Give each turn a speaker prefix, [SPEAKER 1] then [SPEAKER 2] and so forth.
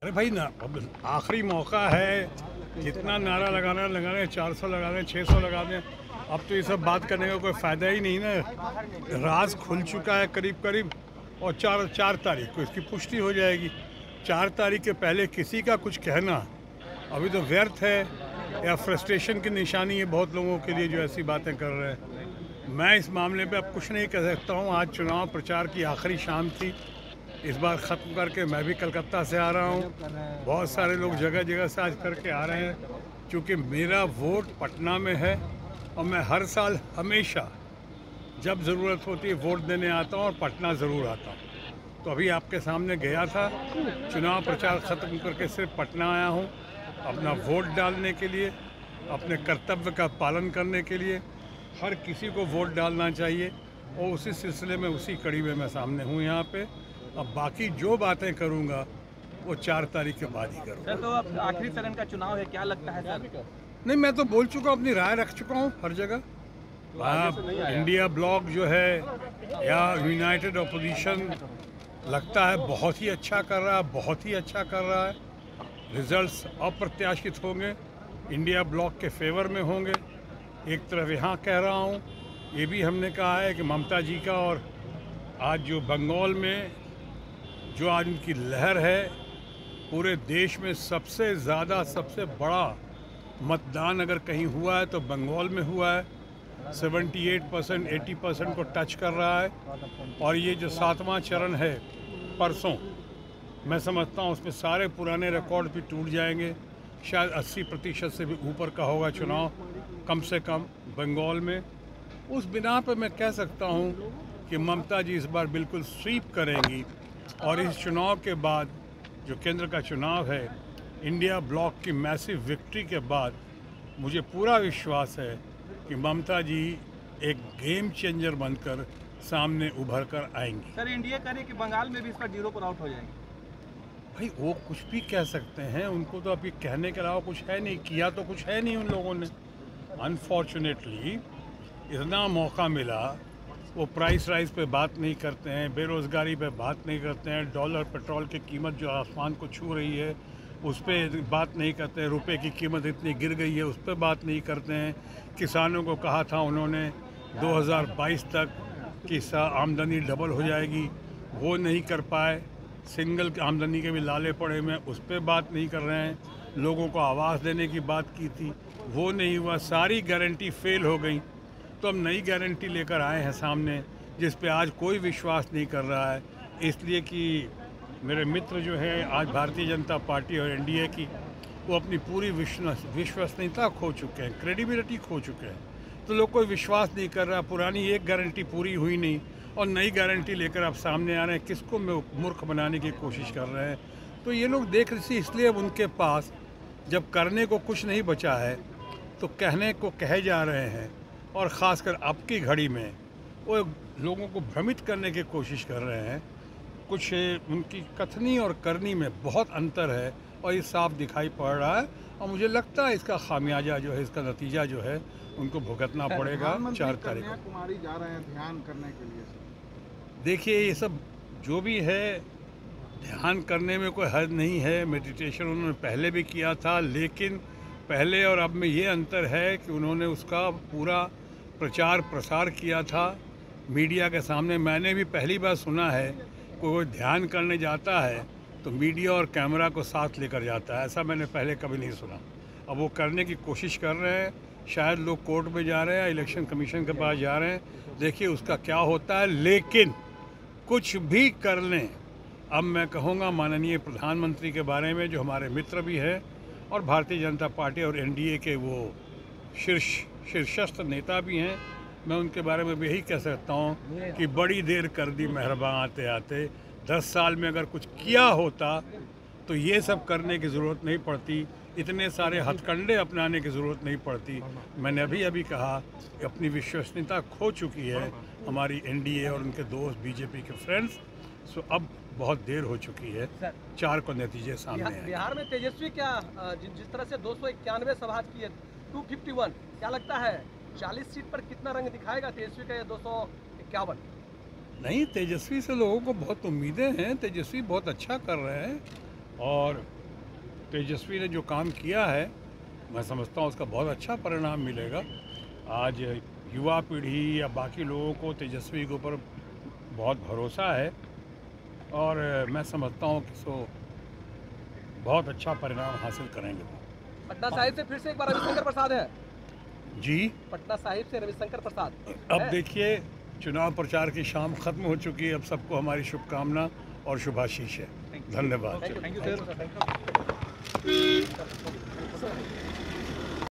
[SPEAKER 1] अरे भाई ना, अब आखिरी मौका है। जितना नारा लगाना लगाने, 400 लगा दें, 600 लगा दें। अब तो ये सब बात करने का कोई फ़ायदा ही नहीं ना। राज खुल चुका है करीब करीब, और चार चार तारीख को इसकी पुष्टि हो जाएगी। 4 तारीख के पहले किसी का कुछ कहना अभी तो व्यर्थ है, या फ्रस्ट्रेशन की निशानी है बहुत लोगों के लिए जो ऐसी बातें कर रहे हैं। मैं इस मामले पे अब कुछ नहीं कह सकता हूँ। आज चुनाव प्रचार की आखिरी शाम थी, इस बार ख़त्म करके मैं भी कलकत्ता से आ रहा हूँ। बहुत सारे लोग जगह जगह से आज करके आ रहे हैं, क्योंकि मेरा वोट पटना में है और मैं हर साल हमेशा जब ज़रूरत होती है वोट देने आता हूँ और पटना ज़रूर आता हूँ। तो अभी आपके सामने गया था, चुनाव प्रचार ख़त्म करके सिर्फ पटना आया हूँ अपना वोट डालने के लिए, अपने कर्तव्य का पालन करने के लिए। हर किसी को वोट डालना चाहिए, और उसी सिलसिले में उसी कड़ी में मैं सामने हूँ यहाँ पे। अब बाकी जो बातें करूँगा वो 4 तारीख के बाद ही करूँगा।
[SPEAKER 2] सर, तो अब आखिरी चरण का चुनाव है, क्या लगता है सर?
[SPEAKER 1] नहीं, मैं तो बोल चुका हूँ, अपनी राय रख चुका हूँ हर जगह। इंडिया ब्लॉक जो है या यूनाइटेड अपोजिशन लगता है बहुत ही अच्छा कर रहा है, बहुत ही अच्छा कर रहा है। रिजल्ट्स अप्रत्याशित होंगे, इंडिया ब्लॉक के फेवर में होंगे। एक तरफ यहाँ कह रहा हूँ, ये भी हमने कहा है कि ममता जी का, और आज जो बंगाल में जो आज उनकी लहर है, पूरे देश में सबसे ज़्यादा सबसे बड़ा मतदान अगर कहीं हुआ है तो बंगाल में हुआ है। 78% 80% को टच कर रहा है। और ये जो 7वां चरण है परसों, मैं समझता हूँ उसमें सारे पुराने रिकॉर्ड भी टूट जाएंगे। शायद 80% से भी ऊपर का होगा चुनाव कम से कम बंगाल में। उस बिना पर मैं कह सकता हूँ कि ममता जी इस बार बिल्कुल स्वीप करेंगी, और इस चुनाव के बाद जो केंद्र का चुनाव है, इंडिया ब्लॉक की मैसिव विक्ट्री के बाद मुझे पूरा विश्वास है कि ममता जी एक गेम चेंजर बनकर सामने उभर कर आएंगी।
[SPEAKER 2] सर, इंडिया कह रही है कि बंगाल में भी इस पर 0 पर आउट हो जाएंगे।
[SPEAKER 1] भाई वो कुछ भी कह सकते हैं, उनको तो अभी कहने के अलावा कुछ है नहीं, किया तो कुछ है नहीं उन लोगों ने। अनफॉर्चुनेटली इतना मौका मिला, वो प्राइस राइज पे बात नहीं करते हैं, बेरोज़गारी पे बात नहीं करते हैं, डॉलर पेट्रोल की कीमत जो आसमान को छू रही है उस पर बात नहीं करते हैं, रुपए की कीमत इतनी गिर गई है उस पर बात नहीं करते हैं। किसानों को कहा था उन्होंने 2022 तक कि आमदनी डबल हो जाएगी, वो नहीं कर पाए। सिंगल आमदनी के भी लाले पड़े में, उस पर बात नहीं कर रहे हैं। लोगों को आवास देने की बात की थी, वो नहीं हुआ। सारी गारंटी फेल हो गई। तो हम नई गारंटी लेकर आए हैं सामने, जिस पे आज कोई विश्वास नहीं कर रहा है, इसलिए कि मेरे मित्र जो हैं आज भारतीय जनता पार्टी और एनडीए की, वो अपनी पूरी विश्वसनीयता खो चुके हैं, क्रेडिबिलिटी खो चुके हैं। तो लोग कोई विश्वास नहीं कर रहा। पुरानी एक गारंटी पूरी हुई नहीं और नई गारंटी लेकर आप सामने आ रहे हैं, किसको मूर्ख बनाने की कोशिश कर रहे हैं। तो ये लोग देख रहे, इसलिए अब उनके पास जब करने को कुछ नहीं बचा है तो कहने को कहे जा रहे हैं, और ख़ासकर अब की घड़ी में वो लोगों को भ्रमित करने की कोशिश कर रहे हैं। कुछ उनकी कथनी और करनी में बहुत अंतर है, और ये साफ दिखाई पड़ रहा है। और मुझे लगता है इसका खामियाजा जो है, इसका नतीजा जो है, उनको भुगतना पड़ेगा 4 तारीख को।
[SPEAKER 3] कन्याकुमारी जा रहे हैं ध्यान करने के लिए।
[SPEAKER 1] देखिए, ये सब जो भी है, ध्यान करने में कोई हद नहीं है। मेडिटेशन उन्होंने पहले भी किया था, लेकिन पहले और अब में ये अंतर है कि उन्होंने उसका पूरा प्रचार प्रसार किया था मीडिया के सामने। मैंने भी पहली बार सुना है कोई ध्यान करने जाता है तो मीडिया और कैमरा को साथ लेकर जाता है, ऐसा मैंने पहले कभी नहीं सुना। अब वो करने की कोशिश कर रहे हैं। शायद लोग कोर्ट में जा रहे हैं, इलेक्शन कमीशन के पास जा रहे हैं, देखिए उसका क्या होता है। लेकिन कुछ भी कर लें, अब मैं कहूँगा माननीय प्रधानमंत्री के बारे में, जो हमारे मित्र भी हैं और भारतीय जनता पार्टी और एनडीए के वो शीर्षस्थ नेता भी हैं, मैं उनके बारे में भी यही कह सकता हूँ कि बड़ी देर कर दी मेहरबान आते आते। 10 साल में अगर कुछ किया होता तो ये सब करने की ज़रूरत नहीं पड़ती, इतने सारे हथकंडे अपनाने की ज़रूरत नहीं पड़ती। मैंने अभी कहा कि अपनी विश्वसनीयता खो चुकी है हमारी एनडीए और उनके दोस्त बीजेपी के फ्रेंड्स। सो अब बहुत देर हो चुकी है, 4 को नतीजे सामने हैं।
[SPEAKER 2] बिहार में तेजस्वी क्या जिस तरह से 291 सभा की है, 251, क्या लगता है 40 सीट पर कितना रंग दिखाएगा तेजस्वी का, 251?
[SPEAKER 1] नहीं, तेजस्वी से लोगों को बहुत उम्मीदें हैं। तेजस्वी बहुत अच्छा कर रहे हैं, और तेजस्वी ने जो काम किया है, मैं समझता हूँ उसका बहुत अच्छा परिणाम मिलेगा। आज युवा पीढ़ी या बाकी लोगों को तेजस्वी के ऊपर बहुत भरोसा है और मैं समझता हूँ कि सो बहुत अच्छा परिणाम हासिल करेंगे।
[SPEAKER 2] पटना साहिब से फिर से एक बार रविशंकर प्रसाद है
[SPEAKER 1] जी,
[SPEAKER 2] पटना साहिब से रविशंकर प्रसाद
[SPEAKER 1] अब
[SPEAKER 2] है।
[SPEAKER 1] देखिए चुनाव प्रचार की शाम खत्म हो चुकी है। अब सबको हमारी शुभकामना और शुभाशीष है। धन्यवाद।
[SPEAKER 2] Thank you sir.